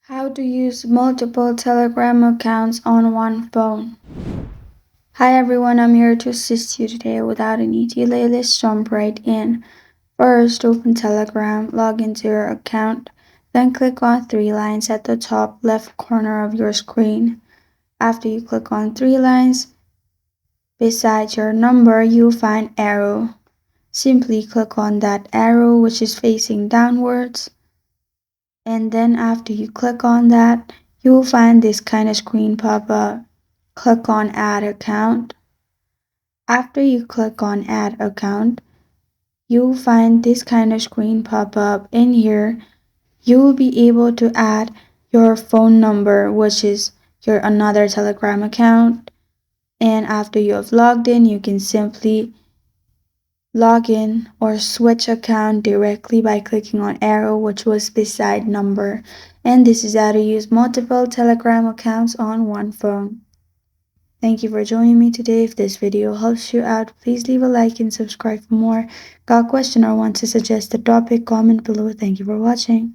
How to use multiple Telegram accounts on one phone. Hi everyone, I'm here to assist you today. Without any delay, let's jump right in. First, open Telegram, log into your account, then click on three lines at the top left corner of your screen. After you click on three lines, beside your number, you'll find arrow. Simply click on that arrow which is facing downwards. And then after you click on that, you'll find this kind of screen pop up. Click on add account. After you click on add account, you'll find this kind of screen pop up. In here, you'll be able to add your phone number, which is your another Telegram account. And after you have logged in, you can simply log in or switch account directly by clicking on arrow which was beside number. And this is how to use multiple Telegram accounts on one phone. Thank you for joining me today. If this video helps you out, please leave a like and subscribe for more. Got a question or want to suggest a topic, comment below. Thank you for watching.